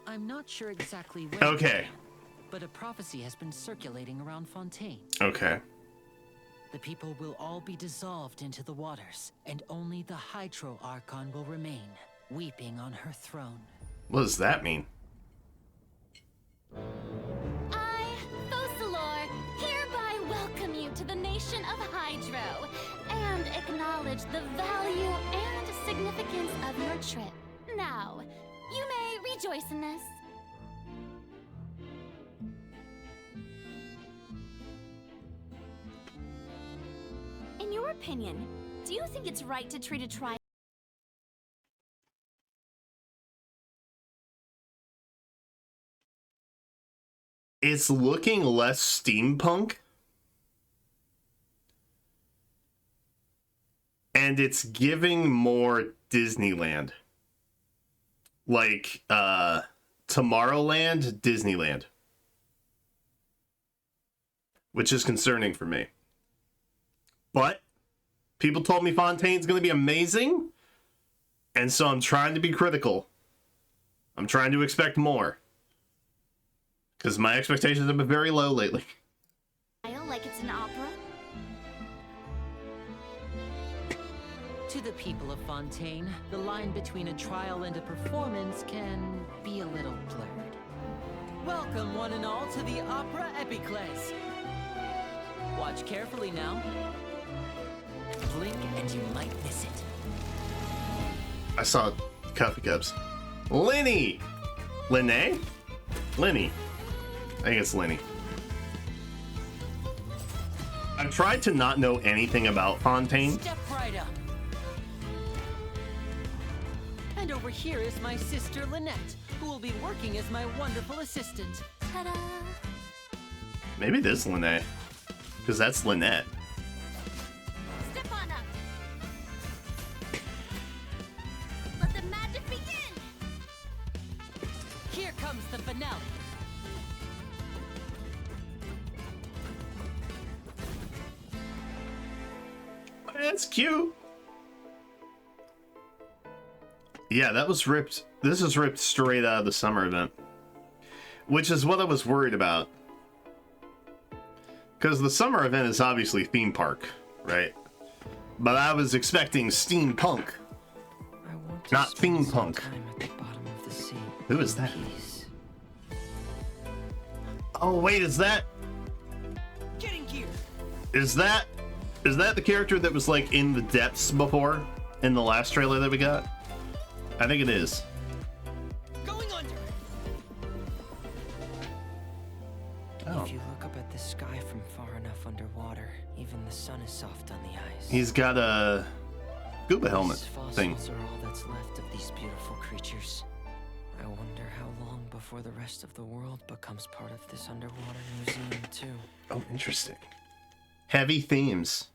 I'm not sure exactly when. Okay. But a prophecy has been circulating around Fontaine. Okay. The people will all be dissolved into the waters, and only the Hydro Archon will remain, weeping on her throne. What does that mean? I, Focalor, hereby welcome you to the nation of Hydro, and acknowledge the value and significance of your trip. Now, you may rejoice in this. In your opinion, do you think it's right to treat a tribe? It's looking less steampunk. And it's giving more Disneyland. Like, Tomorrowland, Disneyland. Which is concerning for me. But people told me Fontaine's going to be amazing. And so I'm trying to be critical. I'm trying to expect more. Because my expectations have been very low lately. Like it's an opera? To the people of Fontaine, the line between a trial and a performance can be a little blurred. Welcome, one and all, to the Opera Epiclese. Watch carefully now. Blink and you might miss it. I saw coffee cups. Lenny! Linnae? Lenny. I think it's Lenny. I've tried to not know anything about Fontaine. Step right up. And over here is my sister Lynette, who will be working as my wonderful assistant. Ta-da! Maybe it is Linnae. Because that's Lynette. Step on up. Let the magic begin! Here comes the finale. That's cute. Yeah, that was ripped. This is ripped straight out of the summer event. Which is what I was worried about. Because the summer event is obviously theme park, right? But I was expecting steampunk. Not theme punk. Who is that? Oh wait, is that? Getting gear. Is that the character that was like in the depths before in the last trailer that we got? I think it is. Going under. Oh. If you look up at the sky from far enough underwater, even the sun is soft on the eyes. He's got a scuba helmet thing. These fossils are all that's left of these beautiful creatures. I wonder how long before the rest of the world becomes part of this underwater museum too. Oh, interesting. Heavy themes.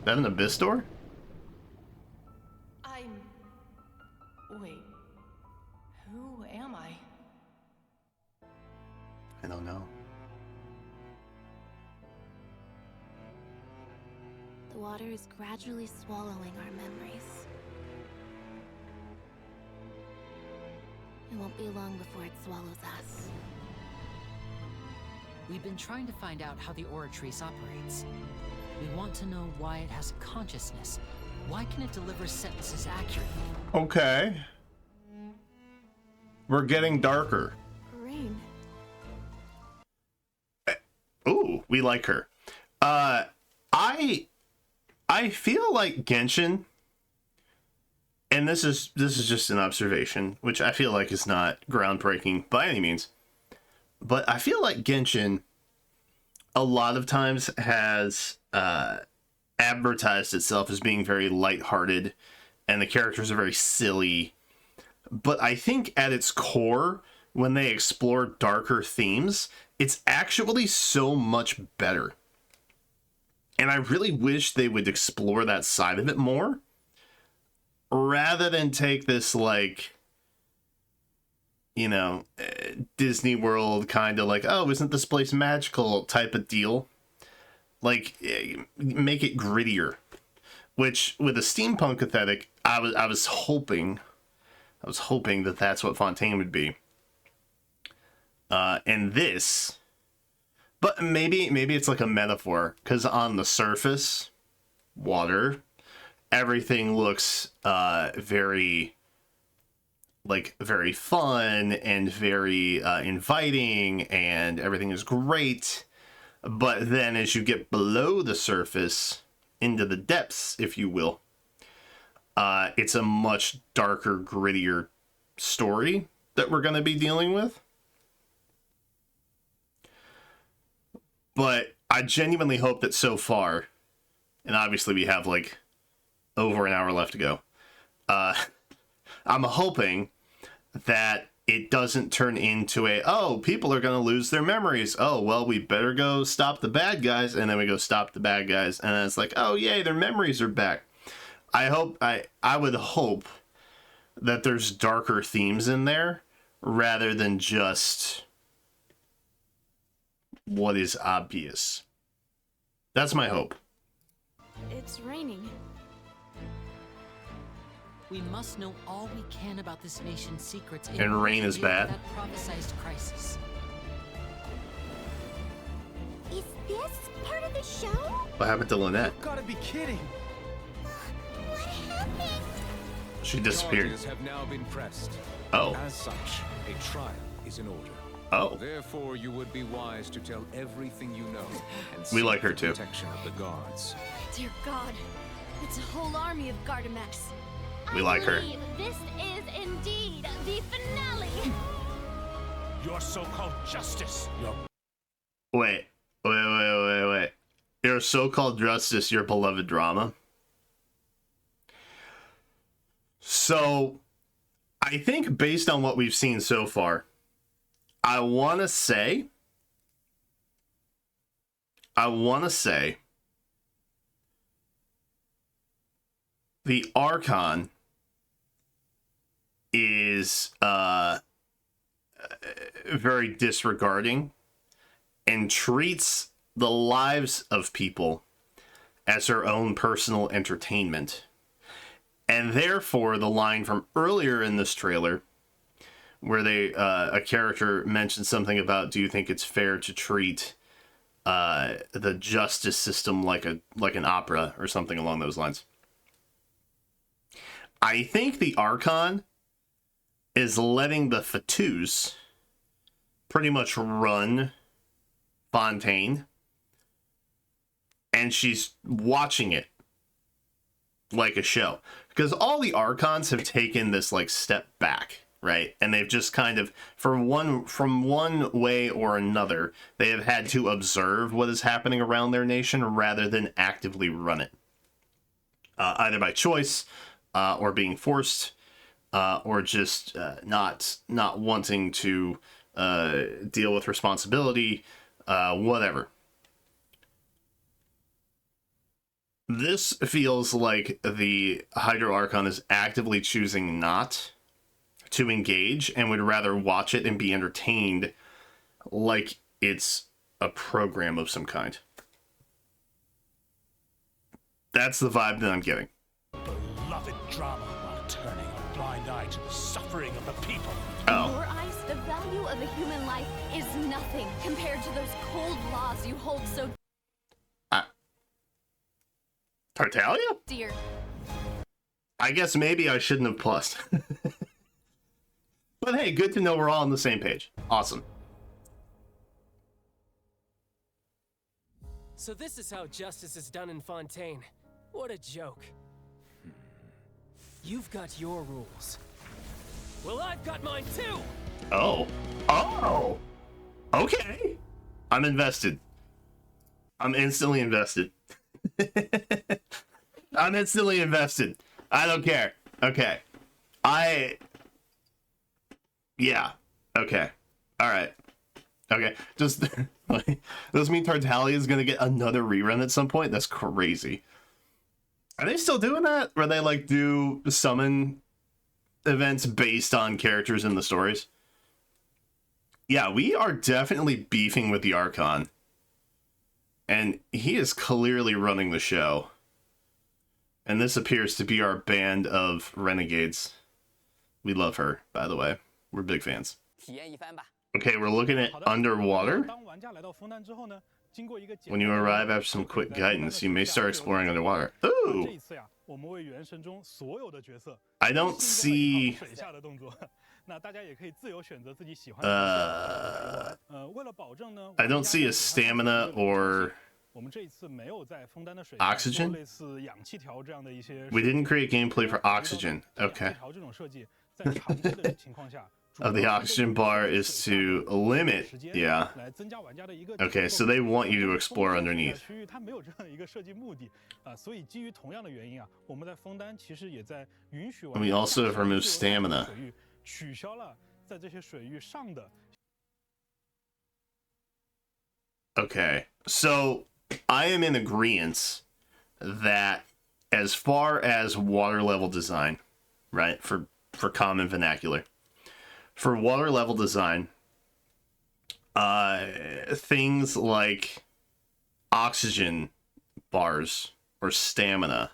That an abyss door? Wait. Who am I? I don't know. The water is gradually swallowing our memories. It won't be long before it swallows us. We've been trying to find out how the Oratrice operates. We want to know why it has a consciousness. Why can it deliver sentences accurately? Okay. We're getting darker. Rain. Ooh, we like her. I feel like Genshin, and this is just an observation, which I feel like is not groundbreaking by any means, but I feel like Genshin a lot of times has advertised itself as being very lighthearted, and the characters are very silly. But I think at its core, when they explore darker themes, it's actually so much better. And I really wish they would explore that side of it more, rather than take this, like, you know, Disney World kind of like, oh, isn't this place magical type of deal. Like, make it grittier. Which, with a steampunk aesthetic, I was hoping I was hoping that that's what Fontaine would be. And this, but maybe it's like a metaphor, because on the surface, water, everything looks very fun and very inviting, and everything is great. But then as you get below the surface, into the depths, if you will, it's a much darker, grittier story that we're going to be dealing with. But I genuinely hope that so far, and obviously we have like over an hour left to go, I'm hoping that it doesn't turn into people are going to lose their memories. Oh, well, we better go stop the bad guys. And then we go stop the bad guys. And then it's like, oh, yay, their memories are back. I would hope that there's darker themes in there rather than just what is obvious. That's my hope. It's raining. We must know all we can about this nation's secrets. And rain is bad. That prophesized crisis. Is this part of the show? What happened to Lynette? You've gotta be kidding. What happened? She disappeared. Charges have now been pressed. Oh. As such, a trial is in order. Oh. Therefore, you would be wise to tell everything you know and We seek like her the too. protection of the guards. Dear God, it's a whole army of Gardamex. We like her. This is indeed the finale. Your so-called justice, your Wait. Your so-called justice, your beloved drama. So, I think based on what we've seen so far, I want to say the Archon is very disregarding and treats the lives of people as her own personal entertainment. And therefore, the line from earlier in this trailer, where a character mentioned something about, do you think it's fair to treat the justice system like an opera or something along those lines? I think the Archon is letting the Fatus pretty much run Fontaine, and she's watching it like a show, because all the Archons have taken this like step back, right? And they've just kind of, from one way or another, they have had to observe what is happening around their nation rather than actively run it, either by choice or being forced, or just not wanting to deal with responsibility, whatever. This feels like the Hydro Archon is actively choosing not to engage and would rather watch it and be entertained like it's a program of some kind. That's the vibe that I'm getting. beloved drama while turning a blind eye to the suffering of the people. Oh. In your eyes, the value of a human life is nothing compared to those cold laws you hold so Tartaglia? dear. I guess maybe I shouldn't have plussed. But hey, good to know we're all on the same page. Awesome. So this is how justice is done in Fontaine. What a joke. You've got your rules. Well, I've got mine too! Oh. Oh. Okay. I'm invested. I'm instantly invested. I'm instantly invested. I don't care. Okay. Yeah. Okay. All right. Okay. Does mean Tartaglia is gonna get another rerun at some point? That's crazy. Are they still doing that? Where they like do summon events based on characters in the stories? Yeah, we are definitely beefing with the Archon. And he is clearly running the show. And this appears to be our band of renegades. We love her, by the way. We're big fans. 体验一番吧。 Okay, we're looking at underwater. 当玩家来到枫丹之后呢，经过一个 When you arrive after some quick guidance, you may start exploring underwater. Ooh! 这一次呀，我们为原神中所有的角色 I don't see 水下的动作，那大家也可以自由选择自己喜欢的。为了保证呢 I don't see a stamina or 我们这一次没有在枫丹的水下 oxygen. 类似氧气条这样的一些。 We didn't create gameplay for oxygen. Okay. 条这种设计，在常规的情况下。 The oxygen bar is to limit, yeah. Okay, so they want you to explore underneath. 区域它没有这样一个设计目的啊，所以基于同样的原因啊，我们在枫丹其实也在允许 And we also have removed stamina. 取消了在这些水域上的。 Okay, so I am in agreement that as far as water level design, right, for common vernacular, for water level design, things like oxygen bars or stamina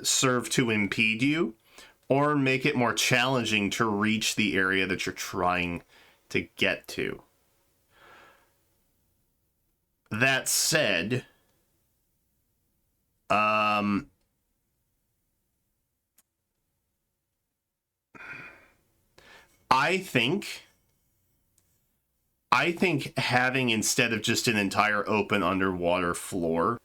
serve to impede you or make it more challenging to reach the area that you're trying to get to. That said, I think having, instead of just an entire open underwater floor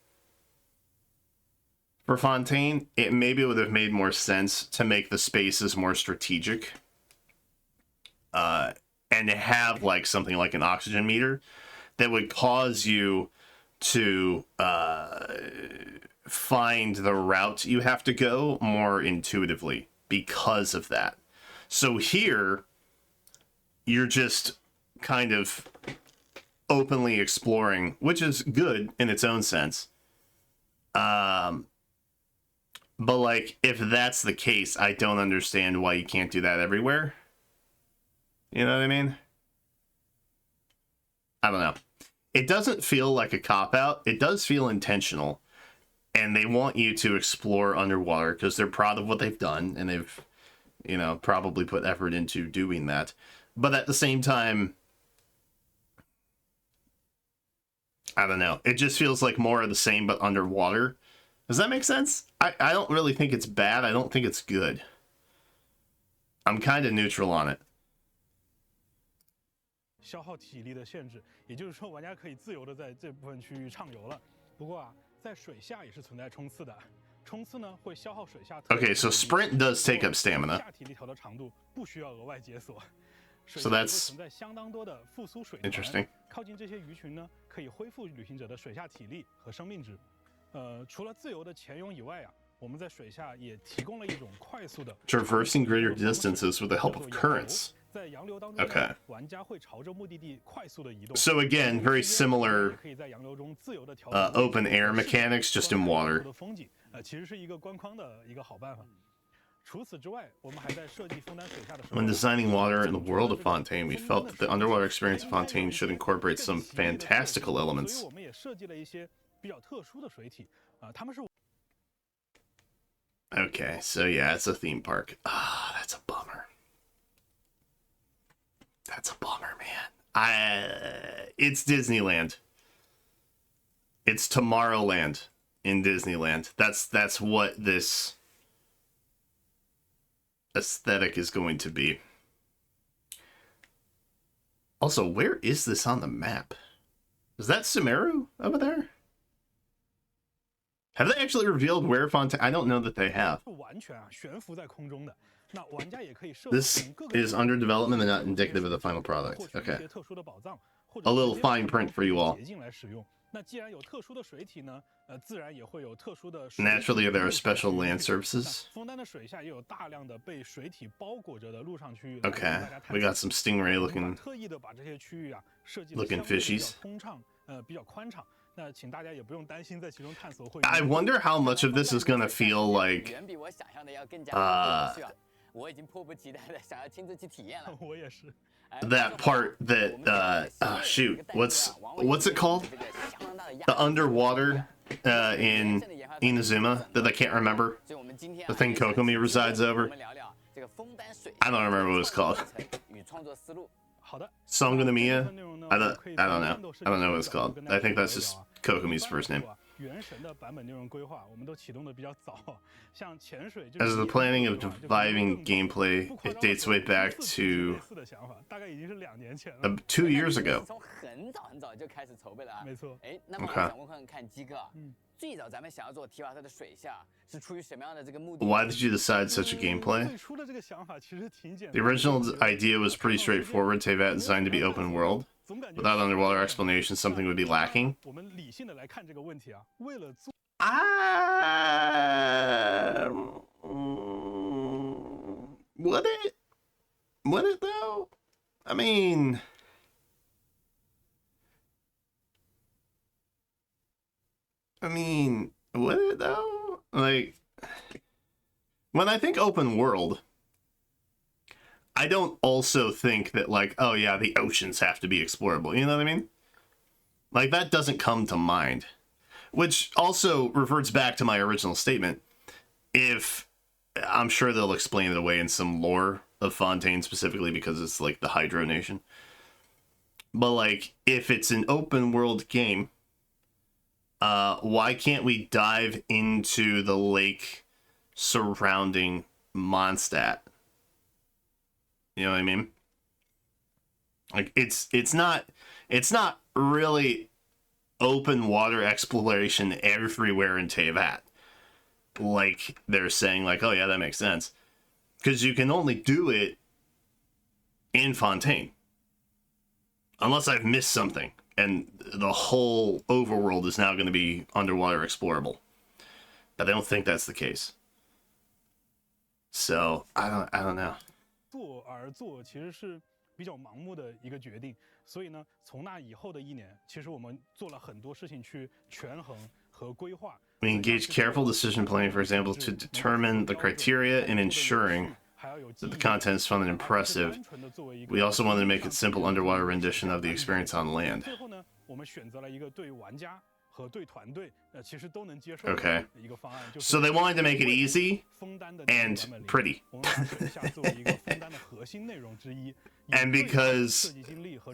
for Fontaine, it maybe would have made more sense to make the spaces more strategic, and to have like something like an oxygen meter that would cause you to find the route you have to go more intuitively because of that. So here, you're just kind of openly exploring, which is good in its own sense. But like, if that's the case, I don't understand why you can't do that everywhere. You know what I mean? I don't know. It doesn't feel like a cop-out. It does feel intentional. And they want you to explore underwater because they're proud of what they've done. And they've, you know, probably put effort into doing that. But at the same time, I don't know. It just feels like more of the same, but underwater. Does that make sense? I don't really think it's bad. I don't think it's good. I'm kind of neutral on it. 消耗体力的限制，也就是说，玩家可以自由的在这部分区域畅游了。不过啊，在水下也是存在冲刺的，冲刺呢会消耗水下。Okay, so sprint does take up stamina. 下体力条的长度不需要额外解锁。 So that's 存在相当多的复苏水 interesting. 靠近这些鱼群呢，可以恢复旅行者的水下体力和生命值。除了自由的潜泳以外啊，我们在水下也提供了一种快速的 traversing greater distances with the help of currents. 在洋流当中 Okay. 玩家会朝着目的地快速的移动。 So again, very similar 可以在洋流中自由的调 open air mechanics, just in water. 的风景，其实是一个观光的一个好办法。 除此之外，我们还在设计枫丹水下的时候 When designing water in the world of Fontaine, we felt that the underwater experience of Fontaine should incorporate some fantastical 所以 elements. 我们也设计了一些比较特殊的水体啊，它们是 Okay, so yeah, it's a theme park. Ah, that's a bummer. That's a bummer, man. It's Disneyland. It's Tomorrowland in Disneyland. That's what this aesthetic is going to be. Also, where is this on the map? Is that Sumeru over there? Have they actually revealed where Fontaine? I don't know that they have. 完全啊悬浮在空中的。那玩家也可以设 This is under development and not indicative of the final product. 获取一 Okay. 些特殊的宝藏，或者 A little 直接 fine print for you all. 捷径来使用。那既然有特殊的水体呢，自然也会有特殊的。 Naturally, there are special land surfaces. 枫丹的水下也有大量的被水体包裹着的陆上区域。 Okay, we got some stingray looking 特意的把这些区域啊设计 looking fishies. 通畅，比较宽敞。那请大家也不用担心在其中探索会。 I wonder how much of this is gonna feel like 远比我想象的要更加有趣啊！我已经迫不及待的想要亲自去体验了。我也是。 that part that shoot, what's it called? The underwater in Inazuma that I can't remember. The thing Kokomi resides over. I don't remember what it's called. 好的， Song of the 这部 Mia? 分内容呢 I 我 don't, 们可以 I 在 don't 战 know. 斗设 I 计 don't know 的 what it's 时候 called. 跟 I 大家 think 聊 that's 一 just 聊啊。 Kokomi's 一般 first 来 name. 说啊，原神的版本内容规划我们都启动的比较早，像潜水这 As 个 the planning of reviving gameplay, it dates way back to 类似的想法，大概已经是2年前了。 2 years ago. 从很早很早就开始筹备了啊。没错。哎，那么我 Okay. 想问看鸡哥啊，最早咱们想要做提瓦特的水下，是出于什么样的这个目的？ Why did you decide such a gameplay? 最初的这个想法其实挺简单 The 的。 original idea was pretty straightforward. Tevat designed to be open world. 总感觉 Without underwater explanation, something would be lacking. 我们理性的来看这个问题啊，为了做 Would it? Would it though? I mean, would it though? Like, when I think open world, I don't also think that, like, oh yeah, the oceans have to be explorable. You know what I mean? Like, that doesn't come to mind. Which also reverts back to my original statement. If, I'm sure they'll explain it away in some lore of Fontaine specifically because it's like the Hydro Nation. But like, if it's an open world game, why can't we dive into the lake surrounding Mondstadt? You know what I mean? Like, it's not really open water exploration everywhere in Tevat. Like they're saying, like, oh yeah, that makes sense. Because you can only do it in Fontaine. Unless I've missed something. And the whole overworld is now going to be underwater explorable. But I don't think that's the case. So, I don't know. 做而做其实是比较盲目的一个决定，所以呢，从那以后的1年，其实我们做了很多事情去权衡和规划。 We engage careful decision planning, for example, to determine the criteria and ensuring that the content is fun and impressive. We also wanted to make it simple underwater rendition of the experience on land. 最后呢，我们选择了一个对玩家和对团队其实都能接受 Okay. 的一个方案。 So they wanted to make it easy 枫丹的 and 版本里 pretty. 我们把水下作为一个枫丹的核心内容之一。 And because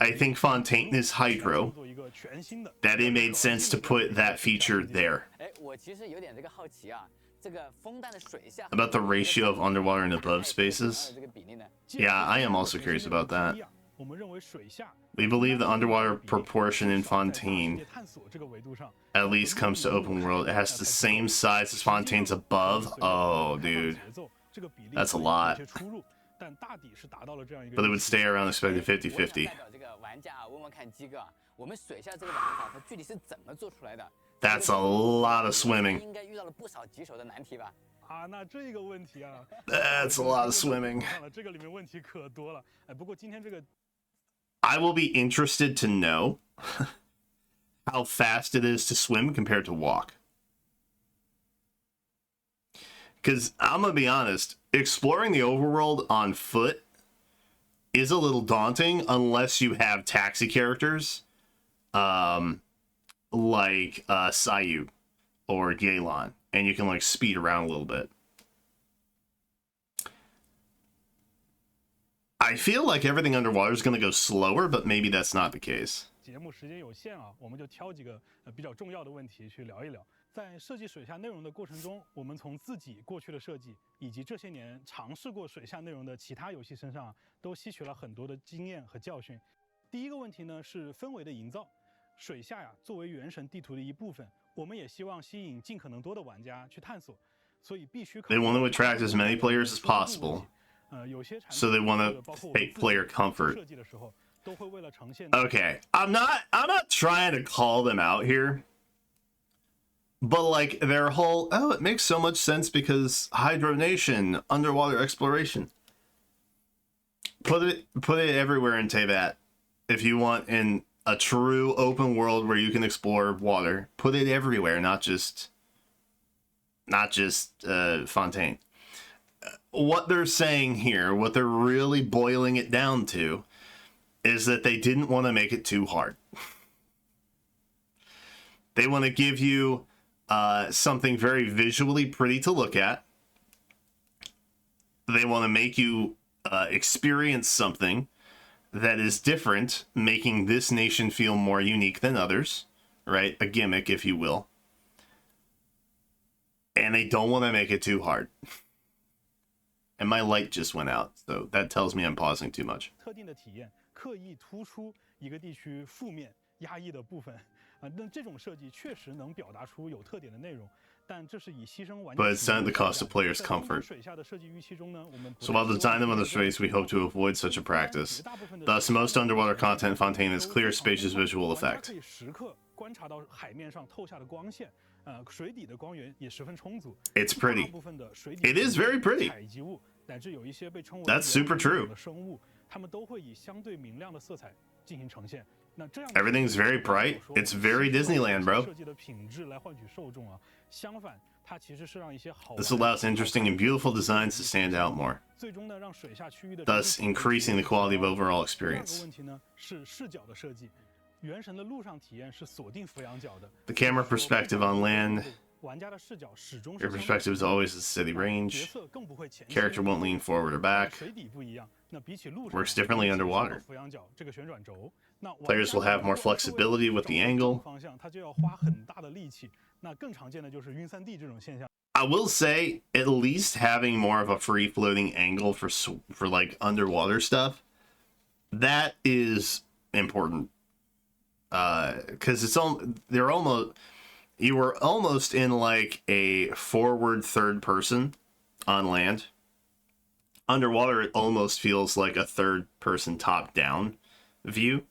I think Fontaine is Hydro, 做一个全新的 that it made sense to put that feature there. 哎，我其实有点这个好奇啊，这个枫丹的水下 About the ratio of underwater and above spaces. 这个比例呢？ Yeah, I am also curious about that. 我们认为水下 We believe the underwater proportion in Fontaine 探索这个维度上 at least comes to open world. It has the same size as Fontaine's above. Oh, dude. 这个比例 That's a lot. 有些出入，但大抵是达到了这样一个。 But it would stay around expected 50-50. 代表这个玩家啊，问问看鸡哥啊，我们水下这个玩法它具体是怎么做出来的？ That's a lot of swimming. 应该遇到了不少棘手的难题吧？ 啊，那这个问题啊 That's a lot of swimming. 这个里面问题可多了。哎，不过今天这个 I will be interested to know how fast it is to swim compared to walk. Because I'm going to be honest, exploring the overworld on foot is a little daunting unless you have taxi characters like Sayu or Gaelon, and you can like speed around a little bit. I feel like everything underwater is going to go slower, but maybe that's not the case. 节目时间有限啊，我们就挑几个比较重要的问题去聊一聊。在设计水下内容的过程中，我们从自己过去的设计，以及这些年尝试过水下内容的其他游戏身上，都吸取了很多的经验和教训。第一个问题呢是氛围的营造。水下呀，作为原神地图的一部分，我们也希望吸引尽可能多的玩家去探索，所以必须。They want to attract as many players as possible. So they want to take player comfort. Okay, I'm not trying to call them out here, but like their whole it makes so much sense because Hydro Nation, underwater exploration. Put it everywhere in Tevat if you want in a true open world where you can explore water. Put it everywhere, not just Fontaine. What they're saying here, what they're really boiling it down to, is that they didn't want to make it too hard. They want to give you something very visually pretty to look at. They want to make you experience something that is different, making this nation feel more unique than others, right? A gimmick, if you will. And they don't want to make it too hard. And my light just went out, so that tells me I'm pausing too much. 特定的体验刻意突出一个地区负面压抑的部分那这种设计确实能表达出有特点的内容。 但这是以牺牲玩家 But it's not at the cost of players' comfort. So while designing on the space, we hope to avoid such a practice. Thus, most underwater content in Fontaine has clear, spacious visual effect. 观察到海面上透下的光线，水底的光源也十分充足。 It's pretty. It is very pretty. 采集物乃至有一些被称为 That's super true. 的生物，它们都会以相对明亮的色彩进行呈现。那这样 Everything's very bright. It's very Disneyland, bro. 设计的品质来换取受众啊，相反，它其实是让一些好。 This allows interesting and beautiful designs to stand out more, 最终呢，让水下区域的 thus increasing the quality of overall 第二个 experience. 问题呢是视角的设计。原神的陆上体验是锁定俯仰角的。 The camera perspective on land. 玩家的视角始终 Your perspective is always at steady range. Character won't lean forward or back. 水底不一样，那比起陆上 Works differently underwater. 俯仰角这个旋转轴，那 Players will have more flexibility with the angle. 方向，它就要花很大的力气。那更常见的就是晕3D这种现象。 I will say, at least having more of a free floating angle for like underwater stuff, that is important. Because you were almost in like a forward third person on land. Underwater, it almost feels like a third person top down view.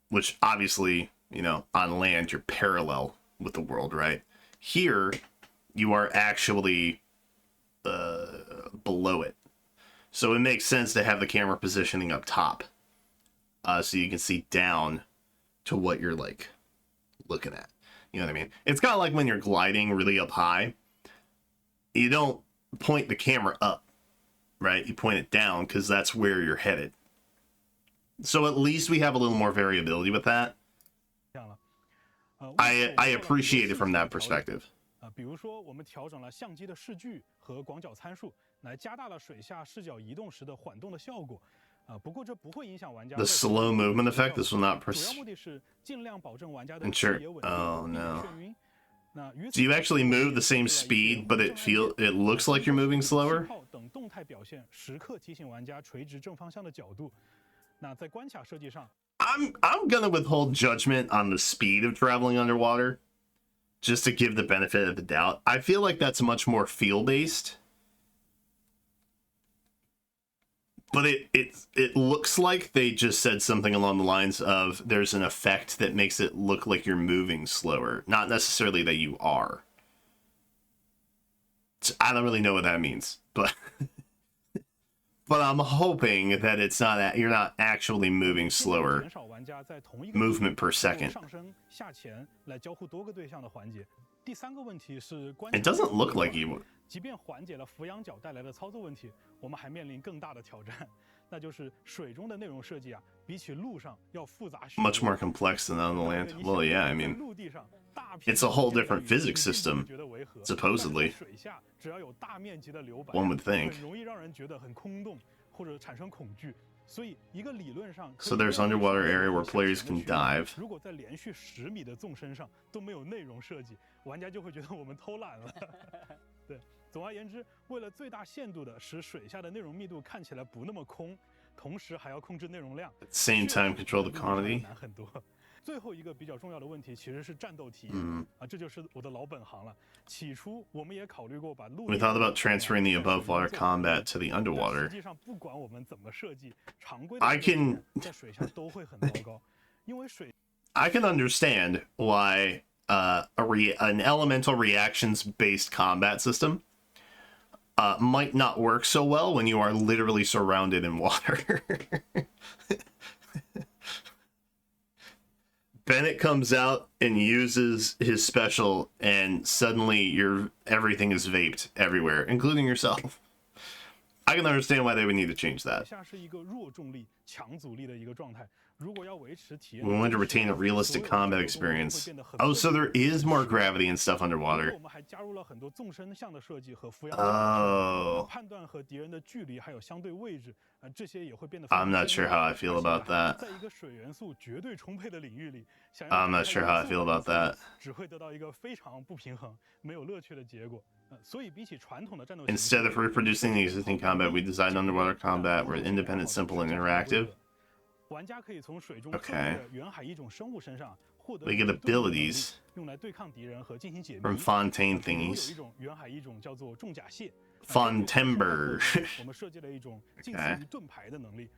Which obviously, you know, on land, you're parallel with the world, right? Here, you are actually below it. So it makes sense to have the camera positioning up top. So you can see down to what you're like looking at. You know what I mean? It's kind of like when you're gliding really up high. You don't point the camera up, right? You point it down because that's where you're headed. So at least we have a little more variability with that. I appreciate it from that perspective. 比如说，我们调整了相机的视距和广角参数，来加大了水下视角移动时的缓动的效果。不过这不会影响玩家。The slow movement effect. This will not 主要目的是尽量保证玩家的 ensure. 视野稳定， Oh 避免 no. 眩晕。那与此 Do you actually move the same speed, but it looks like you're moving slower? 等动态表现时刻提醒玩家垂直正方向的角度。那在关卡设计上 I'm gonna withhold judgment on the speed of traveling underwater, just to give the benefit of the doubt. I feel like that's much more feel-based. But it looks like they just said something along the lines of there's an effect that makes it look like you're moving slower, not necessarily that you are. I don't really know what that means, but but I'm hoping that it's not that you're not actually moving slower. 减少玩家在同一个 Movement per second. 上升下潜来交互多个对象的环节。第三个问题是关 It doesn't look like you would. 即便缓解了俯仰角带来的操作问题，我们还面临更大的挑战，那就是水中的内容设计啊，比起陆上要复杂许多。 Much more complex than on the land. Well, yeah, I mean, 陆地上大 it's a whole different physics system, supposedly. 水下只要有大面积的留白， One would think. 很容易让人觉得很空洞或者产生恐惧。所以一个理论上 So there's underwater area where players can dive. 如果在连续10米的纵深上都没有内容设计，玩家就会觉得我们偷懒了。对，总而言之，为了最大限度的使水下的内容密度看起来不那么空，同时还要控制内容量， At the same time, control the 确实 quantity. 难很多。最后一个比较重要的问题其实是战斗体验、这就是我的老本行了。起初我们也考虑过把陆 We thought about transferring the above water combat to the 但 underwater. 实际上不管我们怎么设计，常规 I 的设计 can 在水下都会很糟糕，因为水 I can understand why an elemental reactions based combat system might not work so well when you are literally surrounded in water. Bennett comes out and uses his special, and suddenly everything is vaped everywhere, including yourself. I can understand why they would need to change that. 下是一个弱重力、强阻力的一个状态。如果要维持体验， We want to retain a realistic combat experience. Oh, so there is more gravity and stuff 我 underwater. 们还加入了很多纵深向的设计和俯仰角 Oh, 判断和敌人的距离还有相对位置，这些也会变得。 I'm not sure how I feel about that. 在一个水元素绝对充沛的领域里， I'm not sure how I feel about that. 只会得到一个非常不平衡、没有乐趣的结果。所以比起传统的战斗， Instead of reproducing the existing combat, we designed underwater combat where independent, simple, and interactive. 玩家可以从水中 Okay. 远海一种生物身上获得 We get abilities 用来对抗敌人和进行解谜。 from Fontaine 比如有 thingies. 一种远海一种叫做重甲蟹。 Fontember. 我们设计了一种近似于盾牌的能力，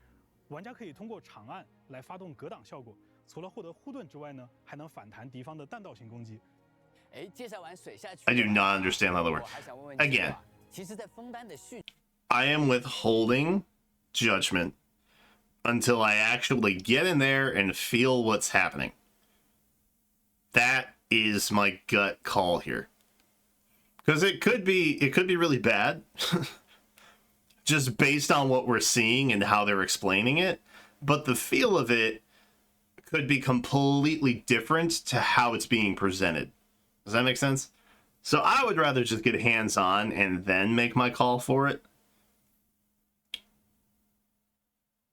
玩家可以通过长按来发动格挡效果。除了获得护盾之外呢，还能反弹敌方的弹道性攻击。介绍完水下区 I do not understand how that works. 我还想问问 Again. 其实在枫丹的续 I am withholding judgment until I actually get in there and feel what's happening. That is my gut call here. Because it could be really bad. Just based on what we're seeing and how they're explaining it. But the feel of it could be completely different to how it's being presented. Does that make sense? So I would rather just get hands-on and then make my call for it.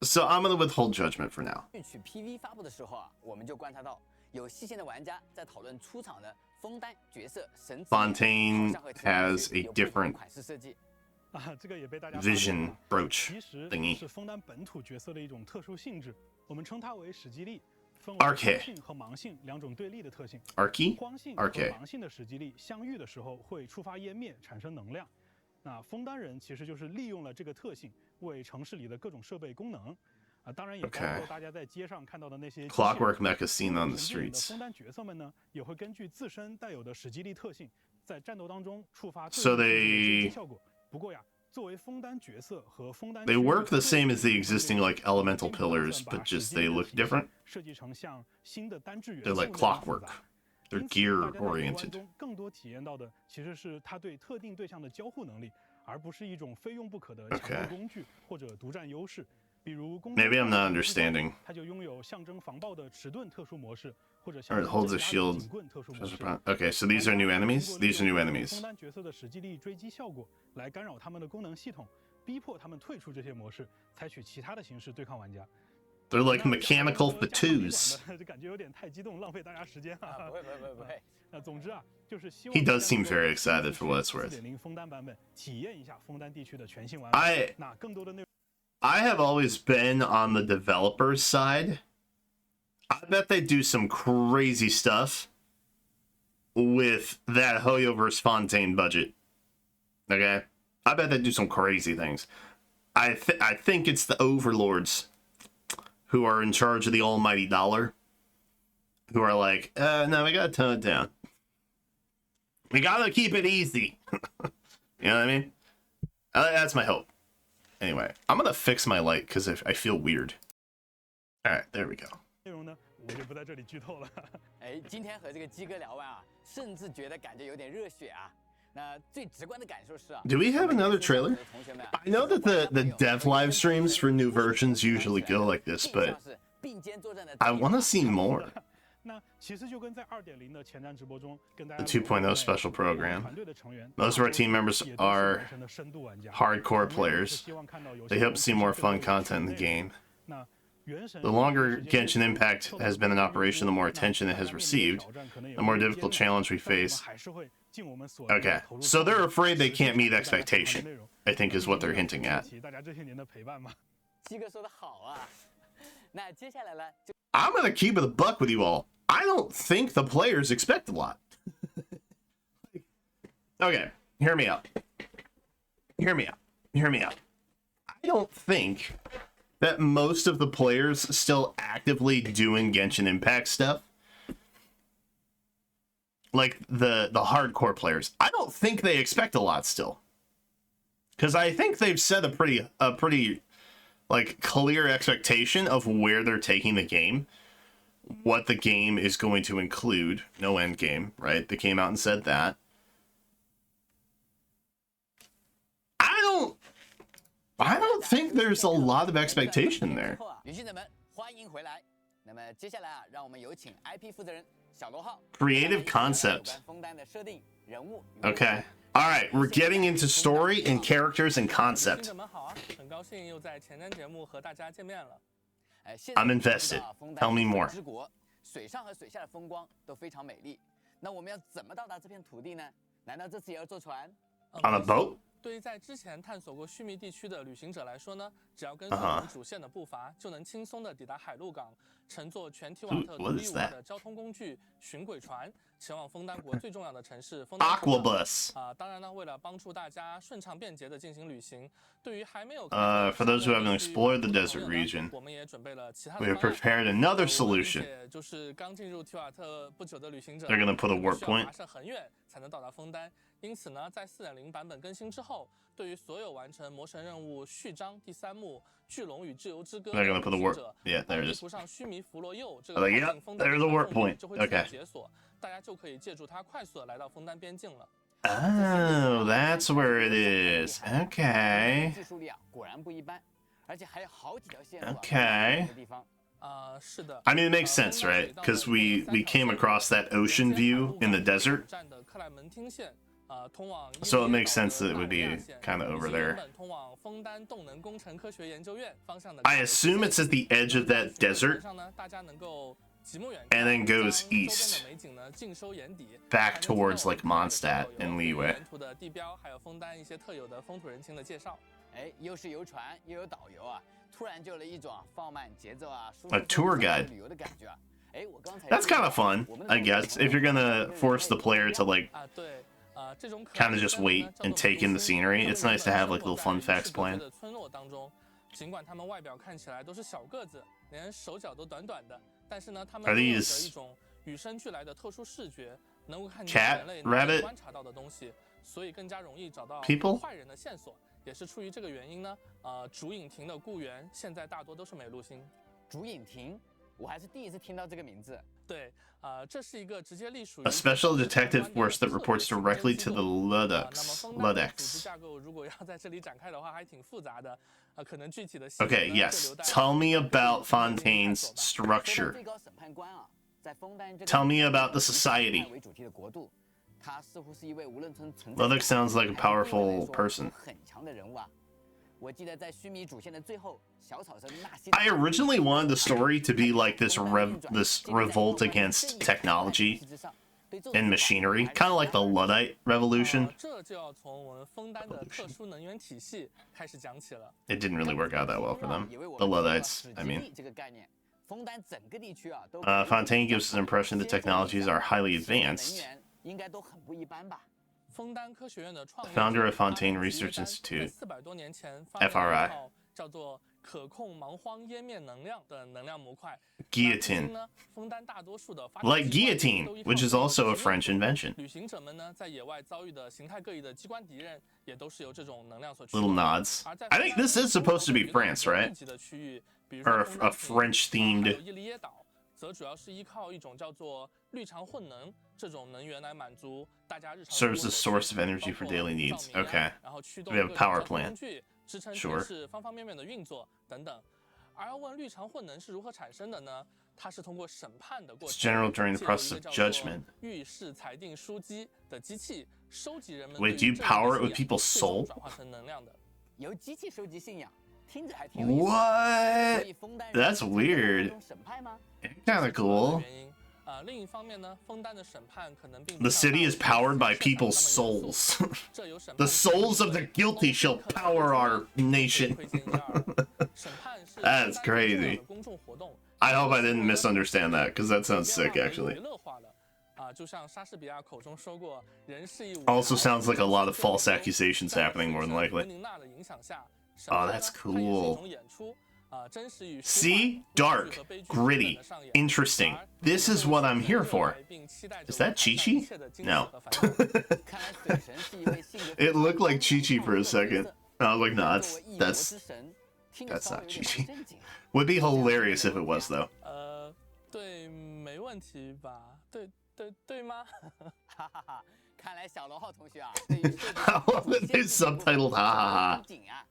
So I'm going to withhold judgment for now. 曲 PV 发布的时候啊，我们就观察到有细线的玩家在讨论出场的枫丹角色神之 Fontaine has a different 款式设计。这个也被大家 vision brooch 其实 thingy. 是枫丹本土角色的一种特殊性质，我们称它为史基力，分为 Arcade 荒性和盲性两种对立的特性。 Arky? 荒性和 Arcade 盲性的史基力相遇的时候会触发湮灭，产生能量。那枫丹人其实就是利用了这个特性，为城市里的各种设备功能。当然也包括大家在街上看到的那些 Clockwork mecha seen on the 神殿里的 streets. 枫丹角色们呢，也会根据自身带有的史基力特性，在战斗当中触发 So 对应 they- 的效果。不过呀，作为枫丹角色和枫丹 They work the same as the existing like elemental pillars, but just they look different. 设计成像新的单质元 They're 素 like 那样复 clockwork. 杂。 They're 因此 gear 大家在游玩 oriented. 中更多体验到的其实是它对特定对象的交互能力，而不是一种非用不可的强 Okay. 攻工具或者独占优势。比如攻 Maybe I'm not understanding. 它就拥有象征防爆的迟钝特殊模式，或者 Or it holds a 镇压的 shield. 警棍特殊模式。 Okay, so these are new enemies? These are new 枫 enemies. 丹角色的史基力追击效果来干扰他们的功能系统，逼迫他们退出这些模式，采取其他的形式对抗玩家。 They're like mechanical fattoos. 就感觉有点太激动，浪费大家时间啊。不会不会不会。总之啊，就是希望 He does seem very excited for what it's worth. 4.0枫丹版本体验一下枫丹地区的全新玩 I- 法。那更多的内容。 I have always been on the developer's side. I bet they do some crazy stuff with that Hoyoverse Fontaine budget. Okay? I bet they do some crazy things. I think it's the overlords who are in charge of the almighty dollar who are like, no, we gotta tone it down. We gotta keep it easy. You know what I mean? That's my hope. Anyway, I'm gonna fix my light because I feel weird. Alright, there we go. 内容呢，我就不在这里剧透了。今天和这个鸡哥聊完啊，甚至觉得感觉有点热血啊。那最直观的感受是啊 Do we have another trailer? 同学们啊 I know that the dev live streams for new versions usually go like this, but 是并肩作战的 I want to see more. 那其实就跟在2.0的前瞻直播中跟大 The 家 2.0 special program. 团队的成员 Most of our team members 也都是 are 完全的深度玩家 hardcore 同样也 players. 是希望看到游戏 They hope to see more fun 更多的 content in the 内容 game. 那原神 The longer Genshin Impact has been in operation, the more attention it has received, the more difficult challenge we face. Okay, so they're afraid they can't meet expectation, I think is what they're hinting at. 大家这些年的陪伴嘛。鸡哥说的好啊。那接下来呢，就 I'm gonna keep it a buck with you all. I don't think the players expect a lot. Okay, hear me out. Hear me out. Hear me out. I don't think that most of the players still actively doing Genshin Impact stuff, like the hardcore players, I don't think they expect a lot still. Because I think they've set a pretty like clear expectation of where they're taking the game, what the game is going to include. No end game, right? They came out and said that. I don't think there's a lot of expectation there. 旅行者们，欢迎回来。那么接下来啊，让我们有请 IP 负责人小罗号 Creative concept. 枫丹的设定、人物。Okay. All right, we're getting into story and characters and 听 concept. 者们好啊，很高兴又在前瞻节目和大家见面了。I'm invested. Tell me more. 之国水上和水下的风光都非常美丽。那我们要怎么到达这片土地呢？难道这次也要坐船 On a boat? 对于在之前探索过须弥地区的旅行者来说呢，只要跟随我们主线的步伐，就能轻松的抵达海陆港，乘坐全提瓦特独一无二的交通工具巡轨船，前往枫丹国最重要的城市枫丹。Aquabus. 当然呢，为了帮助大家顺畅便捷的进行旅行，对于还没有 For those who haven't explored the desert region, 我们也准备了其他 we 的 have 方案。 prepared another solution. 就是刚进入提瓦特不久的旅行者 They're gonna put a warp 需要 point. 跋涉很远才能到达枫丹。因此呢，在 4.0 版本更新之后，对于所有完成魔神任务序章第3幕《巨龙与自由之歌》 They're gonna 的 put the 旅 warp. 行者， Yeah, there it 地 is. 图上须弥弗罗右这 Oh, 个 yeah, 靠近枫丹 there's 的 a warp 重点 point. 就会自动 Okay. 解锁，大家就可以借助它快速的来到枫丹边境了。 Oh, that's where it is. Okay. 技术力啊，果然不一般，而且还有好几条线路啊 Okay. 地方。是的。 I mean, it makes sense, right? Because we came across that ocean view in the desert. 站的克莱门汀线，通往 So it makes sense that it would be kind of over there. 通往枫丹动能工程科学研究院方向的。 I assume it's at the edge of that desert 上呢，大家能够极目远 and then goes 将周边 east 的美景呢尽收眼底， back towards like Mondstadt and 有 Liyue. 沿途的地标，还有枫丹一些特有的风土人情的介绍。哎，又是游船又有导游啊，突然就有了一种放慢节奏啊，舒 A tour guide. 旅游的感觉啊。哎，我刚才 That's kind of fun, I guess, if you're gonna force the player to like 对，这种 kind of just wait and take in the scenery. It's nice to have like little fun facts planned. 村落当中，尽管他们外表看起来都是小个子，连手脚都短短的，但是呢，他们 Are 有着 these 一种与生俱来的特殊视觉，能够看见 cat, 人类能 rabbit? 够观察到的东西，所以更加容易找到 People? 坏人的线索。也是出于这个原因呢，竹影亭的雇员现在大多都是美陆星。竹影亭，我还是第一次听到这个名字。对，这是一个直接隶属于 A special detective force that reports directly to the 那么 Ludex. 枫丹的组织 Ludex. 架构如果要在这里展开的话，还挺复杂的，可能具体的细节 Okay, 呢 yes. 就留待 Tell me about Fontaine's 说到 structure. 最高审判官啊，在枫丹这个 Tell me about the society. 为主题的国度，他似乎是一位无论从存 Ludex sounds like a powerful person. 很强的人物啊。我记得在须弥主线的最后，小草神纳西。 I originally wanted the story to be like this revolt against technology and machinery, kind of like the Luddite revolution. 这就要从我们枫丹的特殊能源体系开始讲起了。 It didn't really work out that well for them. The Luddites, I mean. 这个概念，枫丹整个地区啊都 Fontaine gives us an impression that technologies are highly advanced. 应该都很不一般吧。枫丹科学院的创 Founder of Fontaine Research Institute, 400多年前发明了 FRI 一套叫做可控蛮荒湮灭能量的能量模块。 Guillotine. 呢，枫丹大多数的发 Like 电机关 guillotine, 都依靠 which is also a French invention. 旅行者们呢，在野外遭遇的形态各异的机关敌人，也都是由这种能量所驱 Little 动的。 nods. 而在 I think this is supposed to be France, right? 密集的区域，比如说 Or 枫 a 丹平 French-themed 还有伊利耶岛，则主要是依靠一种叫做绿常混能这种能源来满足大家日常 Serves as a source of energy for daily needs. Okay. 然后驱动 We have a 各种 power 交通 plant. 工具，支撑 Sure. 城市方方面面的运作等等。而要问绿常混能是如何产生的呢？它是通过审判的过 It's 程， general during the 借由 process 一 of 个叫做 judgment. 预示裁定书机的机器收集人们 Wait, 对 do 于 you 这个 power it with 信仰 people's 最终 soul? 转化成能量的。由机器收集信仰，听着还挺有意思。所 What? 以枫丹 That's weird. 审判吗？ Kind of cool. 原因。另一方面呢，枫丹的审判可能并不 The 像 city is 大陆 powered by 设想的 people's 那么严肃 souls. 这由审 The 判 souls of the guilty shall power our nation. 审判是 That's 枫丹最重要的 crazy. 公众活动 I hope I didn't misunderstand that, because that sounds sick, 娱 actually. 乐化了就像莎士比亚口中说过，人是一舞 Also 台 sounds like a lot of false accusations 在 happening, more than 水神 likely. 格宁纳的影响下 Oh, 审判呢 that's 它也是一 cool. 种演出真实与虚幻 See? 舞剧 Dark, 和悲剧 gritty, 等等地上演 interesting. 而 This is what I'm here for. 并期待着 Is that 我台上 Chi-Chi? 一切的惊喜 No. 和反转看来水神是一位性格 It looked like Chi-Chi for a second. I was like, no, 作为一国 that's 之神，听着 that's 稍微 not 有点 Chi-Chi. 不正经啊。 would be hilarious if it was though. 对，没问题吧？对吗？哈哈哈，看来小罗浩同学啊，对于设计 I love that they subtitled ha ha ha. 不仅啊，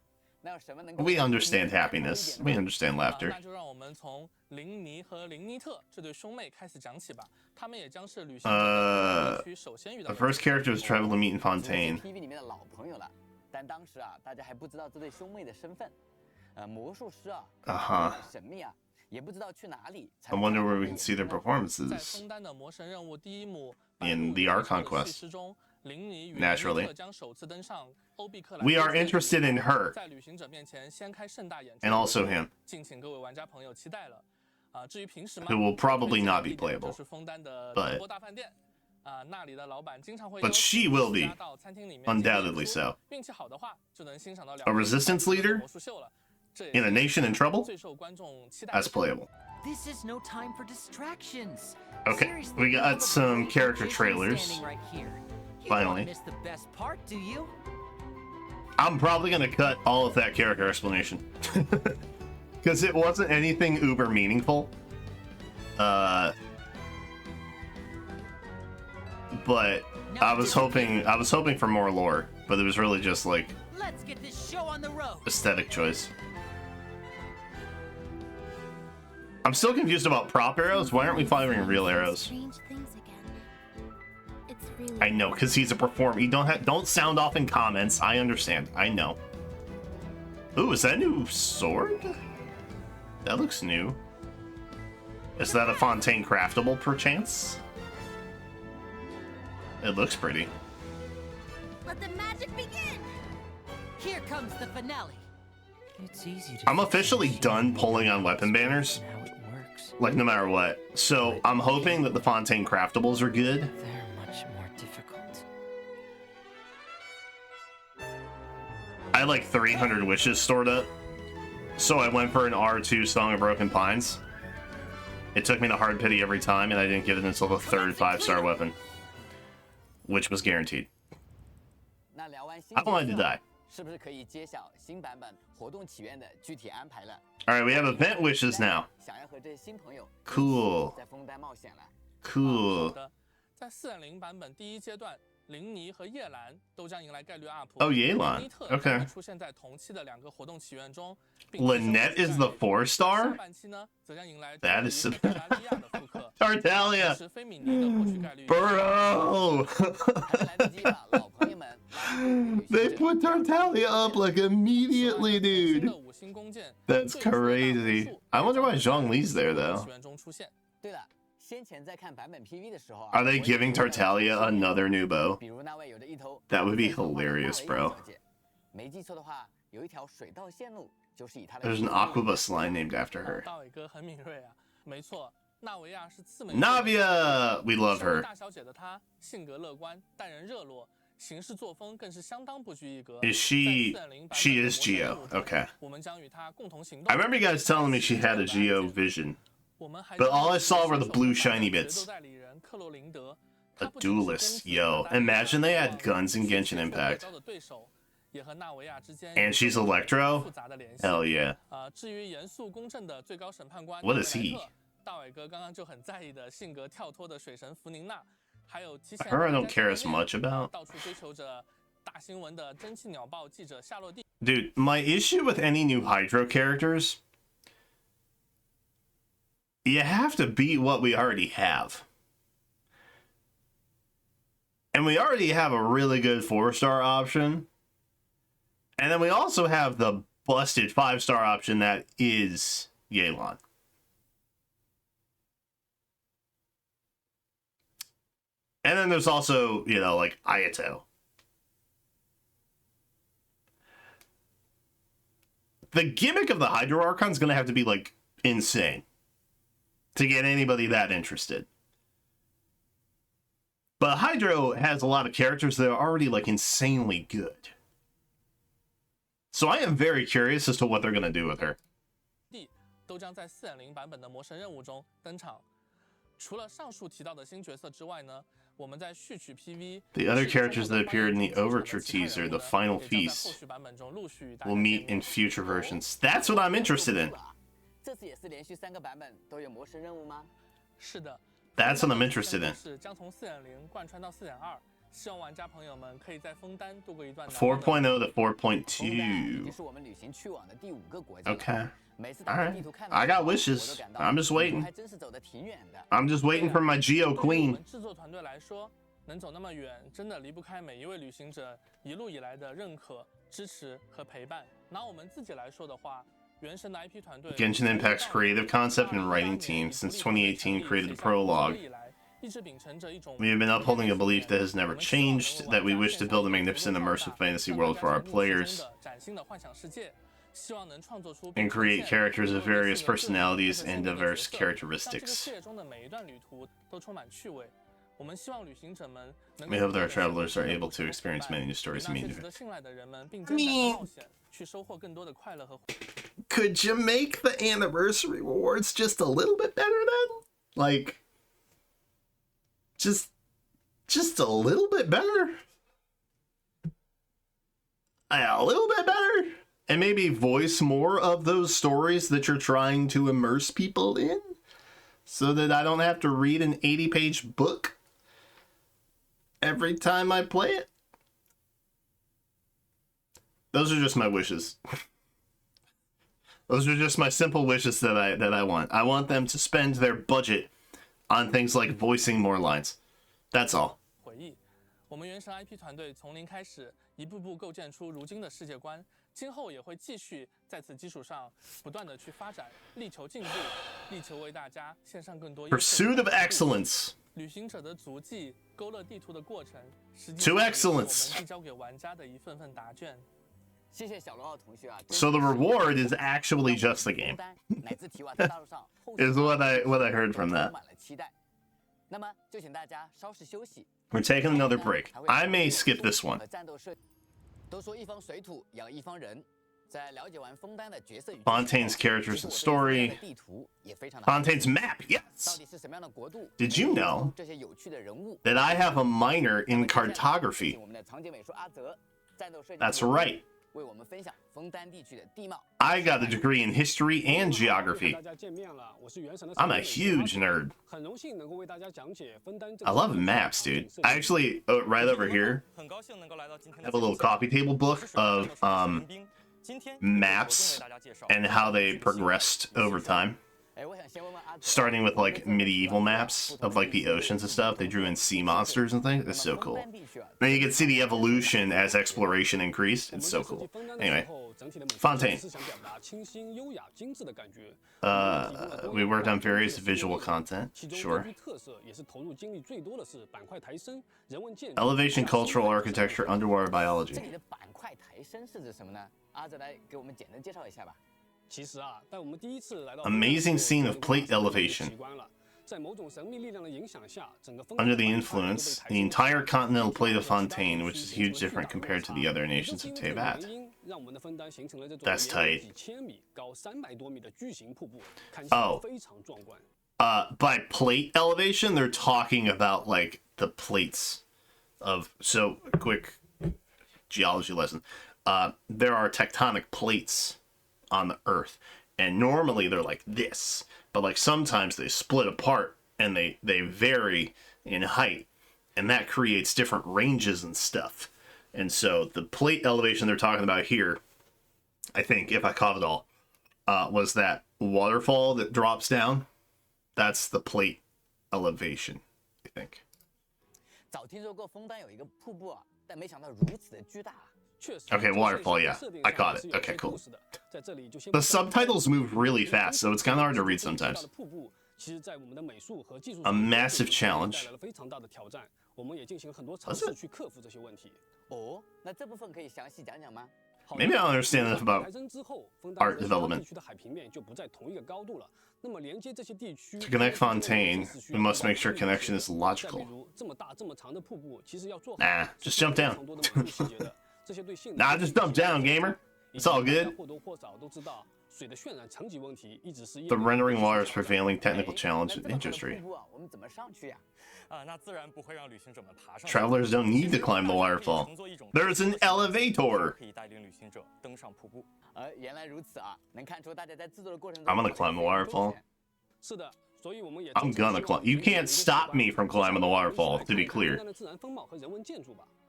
We understand happiness. We understand laughter. 那就让我们从林尼和林尼特这对兄妹开始讲起吧。他们也将是旅行者地区首先遇到的。The first characters travel to meet in Fontaine. PV 里面的老朋友了，但当时啊，大家还不知道这对兄妹的身份。魔术师啊，神秘啊，也不知道去哪里。I wonder where we can see their performances. 在枫丹的魔神任务第一幕 In the Archon quest. Naturally. 将首次登上欧比克莱 We are interested in her. 在旅行者面前掀开盛大演出 And also him. 敬请各位玩家朋友期待了。至于平时嘛 It will probably not be playable. 就是枫丹的 But 波大饭店。那里的老板经常会 But she will be. 到餐厅里面 Undoubtedly so. 运气好的话，就能欣赏到 A resistance leader? 魔术秀了。 In a nation in trouble? 最受观众期待 That's playable. This is no time for distractions. Okay, Seriously, we got some character Jason's trailers. standing right here. You Finally. don't miss the best part, do you? I'm probably gonna cut all of that character explanation. Because it wasn't anything uber meaningful. But I was hoping for more lore, but it was really just like Let's get this show on the road. aesthetic choice. I'm still confused about prop arrows. Why aren't we firing real arrows? Strange things again. It's really I know, because he's a performer. You don't sound off in comments. I understand. I know. Ooh, is that a new sword? That looks new. Is that a Fontaine craftable, perchance? It looks pretty. Let the magic begin. Here comes the finale. It's easy to I'm officially done pulling on weapon banners. how it works. Like, no matter what. So, I'm hoping that the Fontaine craftables are good. They're much more difficult. I had like 300 wishes stored up. So I went for an R2 Song of Broken Pines. It took me to hard pity every time, and I didn't get it until the third 5-star weapon. Which was guaranteed. I don't want to die. 是不是可以揭晓新版本活动起源的具体安排了？ Alright, we have event wishes now. 想要和这些新朋友 Cool. 在枫丹冒险了。 Cool. 好的，在4.0版本第一阶段，林尼和叶兰都将迎来概率 up。 Oh, Yelan. 林尼特 Okay. 会出现在同期的2个活动起源中。 Lynette is the 4-star? 下半期呢，则将迎来 That is 塔拉利亚的复刻。 Tartaglia. 是非米尼的获取概率。 Bro! 还没来得及把老朋友们拉入 They 旅行者 put Tartaglia up like immediately, dude. That's crazy. I wonder why Zhongli's there, though. 起源中出现。对了，先前在看版本 PV 的时候啊 Are they giving Tartaglia another new bow? 比如那位有着一头 That would be hilarious, bro. 没记错的话，有一条水道线路就是以他的 There's an Aquabus line named after her. 大伟哥很敏锐啊，没错，纳维亚是次门。 Navia! We love 身为 her. 大小姐的她，性格乐观，待人热络，行事作风更是相当不拘一格。 Is she... 在4.0版本的 She is 魔神任 Geo. 务中 Okay. 我们将与她共同行动。 I remember you guys telling me she had a Geo vision. 我们还 But all I 将 saw were the 与 blue 手 shiny 决 bits. 斗代理人克洛琳德 A 她不仅是 duelist. 公司 Yo, 的代理人 imagine they had guns in 也 Genshin 是 Impact. 最高的对手，也和纳维亚之间 And she's 有着 Electro? 复杂的联系。 Hell yeah. 至于严肃公正的最高审判官 What is 纳维 he? 莱特，大伟哥刚刚就很在意的性格跳脱的水神弗宁娜，还有提前 Her I don't care as much about. 到处追求着大新闻的蒸汽鸟报记者夏洛蒂。 Dude, my issue with any new Hydro characters... You have to beat what we already have. And we already have a really good 4-star option. And then we also have the busted 5-star option that is Yelan. And then there's also, you know, like Ayato. The gimmick of the Hydro Archon is going to have to be, like, insane to get anybody that interested. But Hydro has a lot of characters that are already, like, insanely good. So I am very curious as to what they're going to do with her. 都将在4.0版本的魔神任务中登场。除了上述提到的新角色之外呢，我们在序曲 PV The other characters that appeared in the Overture teaser, the final 也将在 feast, 后续版本中陆续与大家 will 见 meet 面 in future versions. That's what I'm interested in. 这次也是连续3个版本都有魔神任务吗？是的。 That's what I'm interested in. 是将从4.0贯穿到4.2，希望玩家朋友们可以在枫丹度过一段 4.0 to 已经 4.2. 是我们旅行去往的第5个国家了。 Okay. 每次 All 打开 right. 地图看到 I 的时 got 候，我 wishes. 都感到 I'm just 路 waiting. 还真是走得挺远的。 I'm just waiting for my Geo 对于我 Queen. 们制作团队来说，能走那么远，真的离不开每一位旅行者一路以来的认可、支持和陪伴。拿我们自己来说的话，原神的 IP 团队 Genshin Impact's creative concept and writing team since 2018 created the prologue. 一直秉承着一种 We have been upholding a belief that has never changed, that we wish to build a magnificent immersive fantasy world for our players 崭新的幻想世界，希望能创作出 and create characters of various personalities and diverse 让这个 characteristics. 系列中的每一段旅途都充满趣味。我们希望旅行者们能 We hope that our travelers are able to experience many new stories and 与那些 meet 值 new. 得信赖的人们并肩展开冒险，去收获更多的快乐和。 Could you make the anniversary rewards just a little bit better then? Like, just a little bit better? A little bit better? And maybe voice more of those stories that you're trying to immerse people in? So that I don't have to read an 80-page book every time I play it? Those are just my wishes. Those are just my simple wishes that I want. I want them to spend their budget on things like voicing more lines. That's all. 回忆，我们原神 IP 团队从零开始，一步步构建出如今的世界观，今后也会继续在此基础上不断的去发展，力求进步，力求为大家献上更多。Pursuit of excellence. 旅行者的足迹，勾勒地图的过程，实际 To 上也是我们 excellence. 递交给玩家的一份份答卷。谢谢小罗奥同学啊。 So the reward is actually just the game. 乃至提瓦特大陆上 Is what I heard from that. 充满了期待。那么就请大家稍事休息。 We're taking another break. I may skip this one. 战斗设都说一方水土养一方人，在了解完枫丹的角色与 Fontaine's characters and story. 地图也非常的 Fontaine's map, 到 yes. 底是什么样的国度 Did you know 这些有趣的人物 that I have a minor in cartography? 我们的场景美术阿泽，战斗设计 That's right. 为我们分享枫丹地区的地貌。 I got a degree in history and geography. I'm a huge nerd. I love maps, dude. I actually, right over here, have a little coffee table book of maps and how they progressed over time. 哎，我想先问问阿泽， Starting with like medieval maps of like the oceans and stuff. They drew in sea monsters and things. It's so cool. 枫丹地区啊， Then you can see the evolution as exploration increased. It's so cool. Anyway, Fontaine. We worked on various visual content. Sure. Elevation, cultural architecture, underwater 这 biology. 里的板块抬升是指什么呢？阿泽来给我们简单介绍一下吧。 Amazing scene of plate elevation. Under the influence, the entire continental plate of Fontaine, which is huge different compared to the other nations of Teyvat. That's tight. Oh. By plate elevation, they're talking about like the plates of. So, quick geology lesson. There are tectonic plates on the Earth, and normally they're like this, but like sometimes they split apart and they vary in height, and that creates different ranges and stuff. And so the plate elevation they're talking about here, I think, if I caught it all, was that waterfall that drops down. That's the plate elevation, I think. 早听说过枫丹有一个瀑布啊，但没想到如此的巨大。 Okay, waterfall, yeah. I caught it. Okay, cool. The subtitles move really fast, so it's kind of hard to read sometimes. A massive challenge. 哦，那这部分可以详细讲讲吗？ Maybe I don't understand enough about art development. To connect Fontaine, we must make sure connection is logical. Nah, just jump down. Nah, just jump down, gamer. It's all good. The rendering water is prevailing technical challenge in industry. 我们怎么上去呀？ 那自然不会让旅行者们爬上。 Travelers don't need to climb the waterfall. There's an elevator. 可以带领旅行者登上瀑布。原来如此啊，能看出大家在制作的过程中。 I'm gonna climb the waterfall. I'm gonna climb. You can't stop me from climbing the waterfall, to be clear.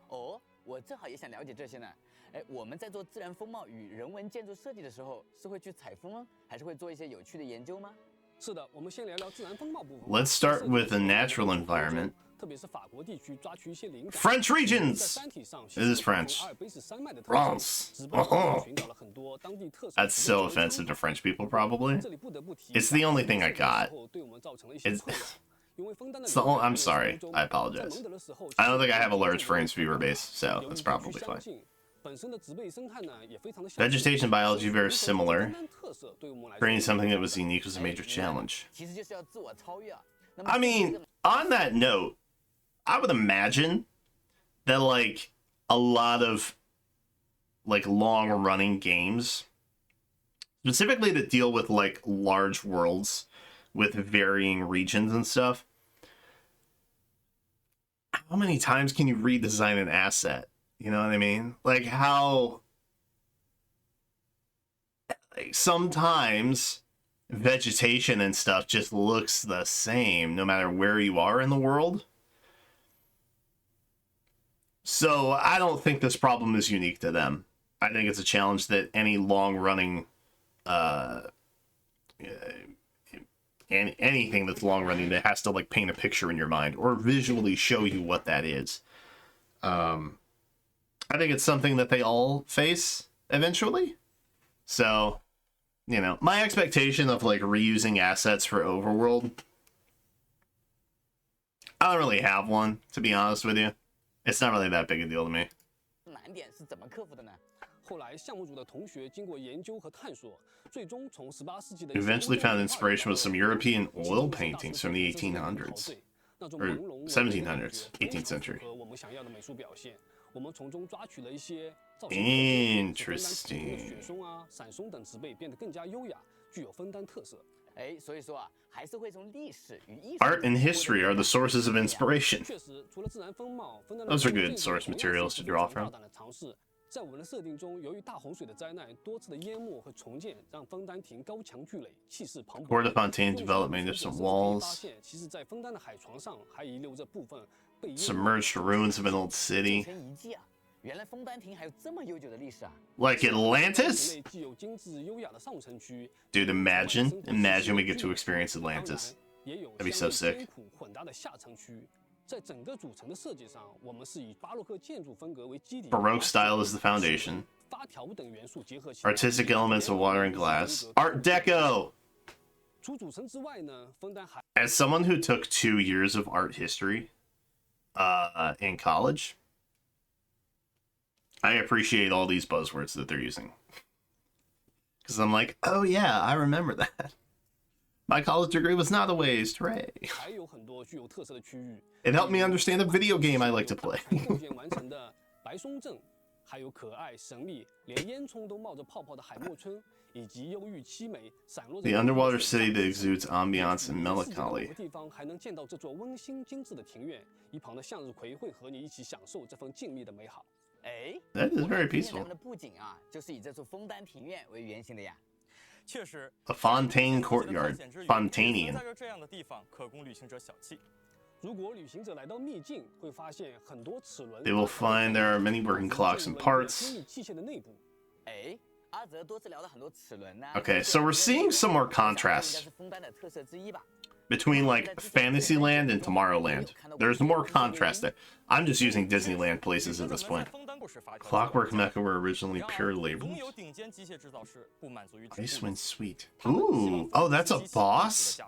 哦，我正好也想了解这些呢。哎，我们在做自然风貌与人文建筑设计的时候，是会去采风呢，还是会做一些有趣的研究吗？是的，我们先聊聊自然风貌部分。Let's start with a natural environment. 特别是法国地区抓取一些灵感。French regions. It is French. France. That's so offensive to French people, probably. It's the only thing I got. I'm sorry. I apologize. I don't think I have a large French viewer base, so that's probably fine. Vegetation biology very similar. Creating something that was unique was a major challenge. I mean, on that note, I would imagine that like a lot of like long-running games, specifically that deal with like large worlds with varying regions and stuff, how many times can you redesign an asset? You know what I mean? Like how sometimes vegetation and stuff just looks the same no matter where you are in the world. So I don't think this problem is unique to them. I think it's a challenge that any long-running, anything that's long-running that has to like paint a picture in your mind or visually show you what that is. I think it's something that they all face eventually. So, you know, my expectation of like reusing assets for Overworld, I don't really have one, to be honest with you. It's not really that big a deal to me. 难点是怎么克服的呢？ 后来，项目组的同学经过研究和探索，最终从18世纪的 eventually found inspiration with some European oil paintings from the 1800s or 1700s, 18th century. 和我们想要的美术表现，我们从中抓取了一些造型 Interesting. 雪松啊、闪松等植被变得更加优雅，具有枫丹特色。 哎，所以说啊，还是会从历史与艺术。 Art and history are the sources of inspiration. 确实，除了自然风貌，枫丹 Those are good source materials to draw from. 在我们的设定中，由于大洪水的灾难、多次的淹没和重建，让枫丹亭高墙巨垒，气势磅礴。Or the Fontaine Dev Livestream walls. 其实，在枫丹的海床上还遗留着部分被 Submerged ruins of an old city. 遗迹啊，原来枫丹亭还有这么悠久的历史啊！ Like Atlantis? 既有精致优雅的上城区。 Dude, imagine we get to experience Atlantis. That'd be so sick. 混搭的下城区。 在整个主城的设计上，我们是以巴洛克建筑风格为基底 Baroque style is the foundation. 发条等元素结合起来 Artistic elements of water and glass. Art Deco! 除主城之外呢，枫丹还 As someone who took 2 years of art history in college, I appreciate all these buzzwords that they're using. Because I'm like, oh yeah, I remember that. My college degree was not a waste, hooray. 还有很多具有特色的区域。 It helped me understand the video game I like to play. 构建完成的白松镇，还有可爱神秘，连烟囱都冒着泡泡的海默村，以及忧郁凄美、散落 The underwater city that exudes ambiance and melancholy. 地方还能见到这座温馨精致的庭院，一旁的向日葵会和你一起享受这份静谧的美好。哎 That is very peaceful. 的布景啊，就是以这座枫丹庭院为原型的呀。 确实 A Fontaine courtyard. Fontanian. 在这样的地方可供旅行者小憩。 如果旅行者来到秘境，会发现很多齿轮。 They will find there are many working clocks and parts. 器械的内部。哎，阿泽多次聊了很多齿轮呐。 Okay, so we're seeing some more contrast 是枫丹的特色之一吧。 between like Fantasyland and Tomorrowland. There's more contrast there. I'm just using Disneyland places at this point. Clockwork Mecca were originally pure labels. Icewind Suite. Ooh, oh, that's a boss?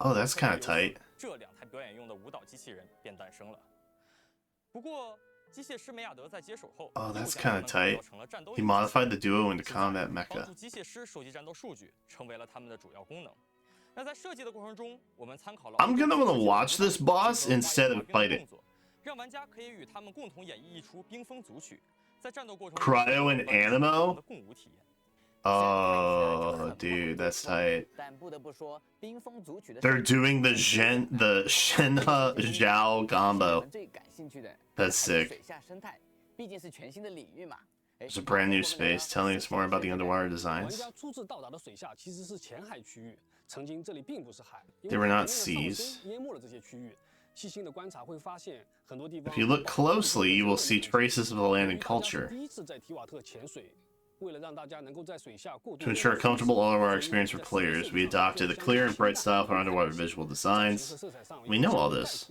Oh, that's kind of tight. 这2台表演用的舞蹈机器人便诞生了。不过，机械师梅亚德在接手后， Oh, that's kind of tight. He modified the duo into combat 帮 mecha. 助机械师收集战斗数据，成为了他们的主要功能。那在设计的过程中，我们参考了 I'm gonna wanna watch this boss instead of fight it. 让玩家可以与他们共同演绎一出冰封组曲，在战斗过程中 Cryo and Animo? 的共舞体验。 Oh, dude, that's tight. They're doing the Shenhe Zhao combo. That's sick. There's a brand new space telling us more about the underwater designs. 玩家初次到达的水下其实是浅海区域，曾经这里并不是海， They were not seas. 淹没了这些区域。细心的观察会发现，很多地方 If you look closely, you will see traces of the land and culture. 第一次在提瓦特潜水，为了让大家能够在水下过渡。 To ensure a comfortable all-over experience for players, we adopted a clear and bright style for underwater visual designs. We know all this.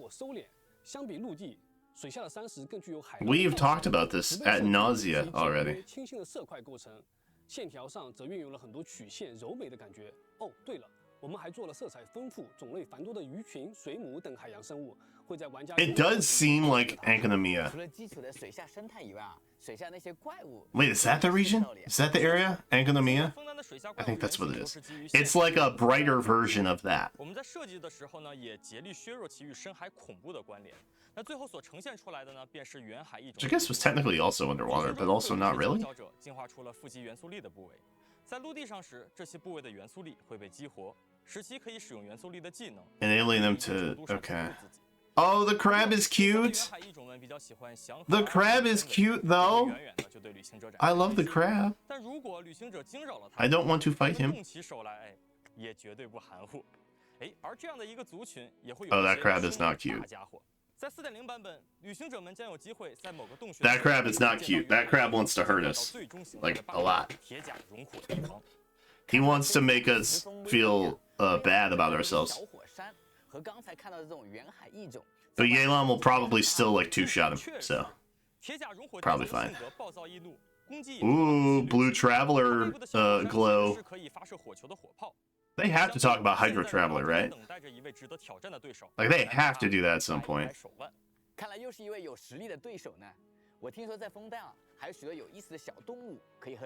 相比陆地，水下的山石更具有海。 We've talked about this at nausea already. 清新的色块构成，线条上则运用了很多曲线柔美的感觉。哦，对了。 我们还做了色彩丰富、种类繁多的鱼群、水母等海洋生物，会在玩家。 It does seem like Ankonomia. 除了基础的水下生态以外啊，水下那些怪物。 Wait, is that the region? Is that the area? Ankonomia? I think that's what it is. It's like a brighter version of that. 我们在设计的时候呢，也竭力削弱其与深海恐怖的关联。那最后所呈现出来的呢，便是远海一种。 Which I guess was technically also underwater, but also not really. 进化出了富集元素力的部位，在陆地上时，这些部位的元素力会被激活。 时期可以使用元素力的技能 Enabling them to okay. Oh, the crab is cute. The crab is cute though. I love the crab. I don't want to fight him. Oh, that crab is not cute. That crab is not cute. That crab wants to hurt us, like a lot. He wants to make us feel bad about ourselves. But Yelan will probably still like two-shot him, so probably fine. Ooh, Blue Traveler glow. They have to talk about Hydro Traveler, right? Like they have to do that at some point.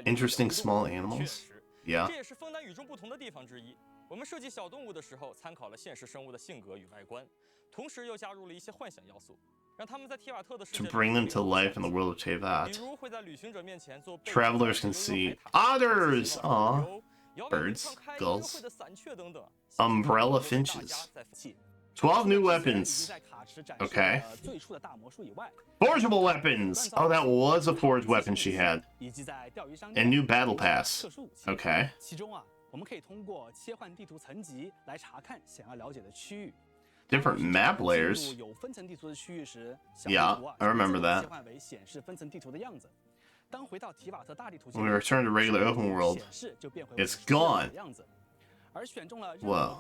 Interesting small animals. Yeah. 这也是枫丹与众不同的地方之一。我们设计小动物的时候，参考了现实生物的性格与外观，同时又加入了一些幻想要素，让他们在提瓦特的世界 To bring them to life in the world of Tevat. 比如会在旅行者面前做 Travelers can see otters. Aw. Birds. Gulls. Umbrella finches. 12 new weapons. Okay. Forgeable weapons! Oh, that was a forged weapon she had. And new battle pass. Okay. Different map layers. Yeah, I remember that. When we return to regular open world, it's gone. Whoa.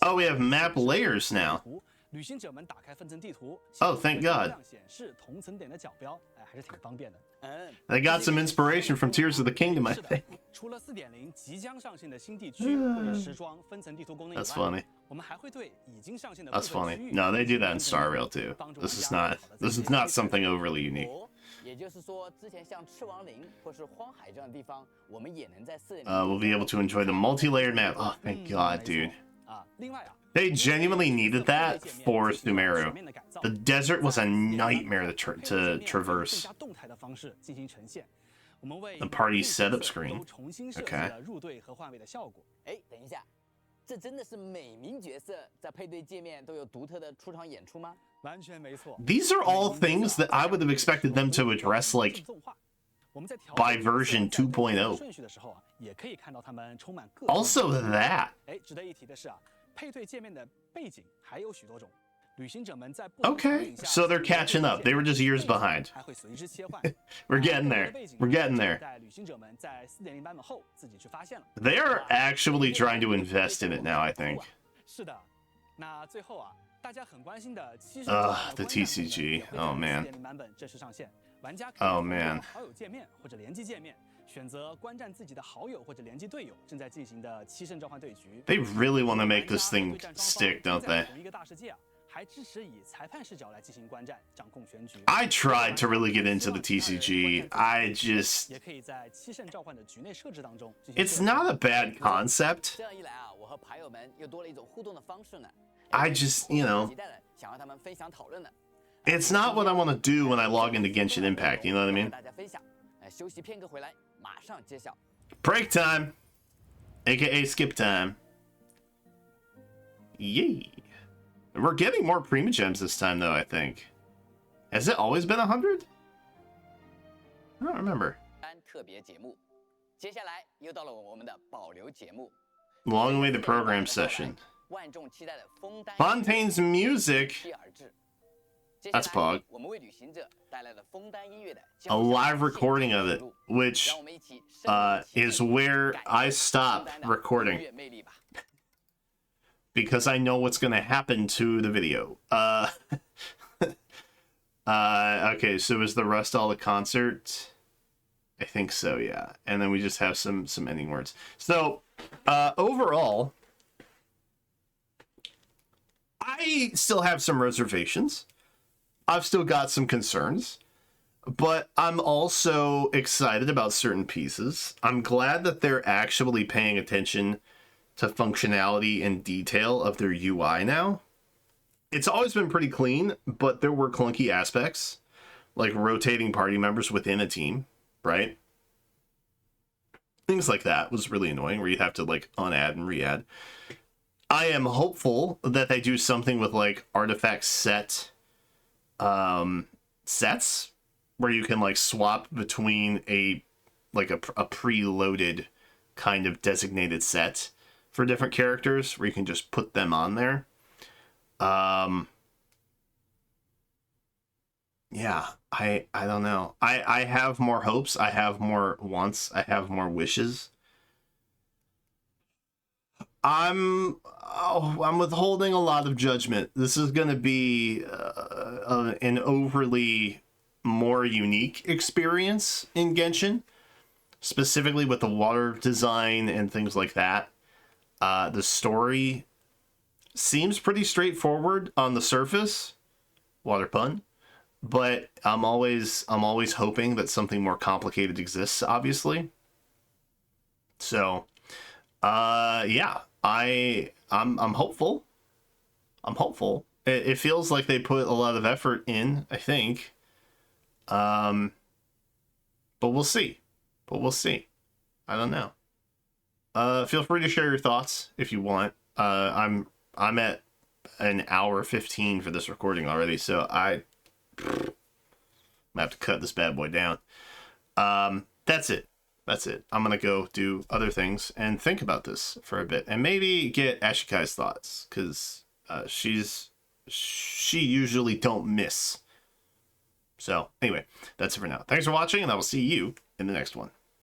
Oh, we have map layers now. Oh, thank God. They got some inspiration from Tears of the Kingdom, I think. That's funny. That's funny. No, they do that in Star Rail too. This is not something overly unique. We'll be able to enjoy the multi-layered map. Oh, thank God, dude. They genuinely needed that for Sumeru. The desert was a nightmare to traverse. The party setup screen. Okay. These are all things that I would have expected them to address, like, by version 2.0. Also that. Okay, so they're catching up. They were just years behind. We're getting there. We're getting there. They are actually trying to invest in it now, I think. The TCG. Oh, man. Oh, man. They really want to make this thing stick, don't they? I tried to really get into the TCG. It's not a bad concept. I just, you know, it's not what I want to do when I log into Genshin Impact, you know what I mean? Break time! AKA skip time. Yay! We're getting more Primogems this time, though, I think. Has it always been 100? I don't remember. 接下来又到了我们的保留节目。 Long-awaited program session. Fontaine's music. That's Pog. A live recording of it, which is where I stop recording. Because I know what's going to happen to the video. Okay, so is the rest all the concert? I think so, yeah. And then we just have some ending words. So, overall, I still have some reservations. I've still got some concerns. But I'm also excited about certain pieces. I'm glad that they're actually paying attention to functionality and detail of their UI now. It's always been pretty clean, but there were clunky aspects, like rotating party members within a team, right? Things like that was really annoying, where you have to like unadd and re-add. I am hopeful that they do something with like artifact set sets, where you can like swap between a preloaded kind of designated set for different characters, where you can just put them on there. Yeah, I don't know. I have more hopes. I have more wants. I have more wishes. I'm withholding a lot of judgment. This is going to be an overly more unique experience in Genshin, specifically with the water design and things like that. The story seems pretty straightforward on the surface, water pun, but I'm always hoping that something more complicated exists, obviously. So, yeah, I'm hopeful. I'm hopeful. It feels like they put a lot of effort in, I think. But we'll see. I don't know. Feel free to share your thoughts if you want. I'm at an hour 15 for this recording already, so I'm gonna have to cut this bad boy down. That's it. I'm gonna go do other things and think about this for a bit, and maybe get Ashikai's thoughts, because she usually don't miss. So anyway, that's it for now. Thanks for watching, and I will see you in the next one.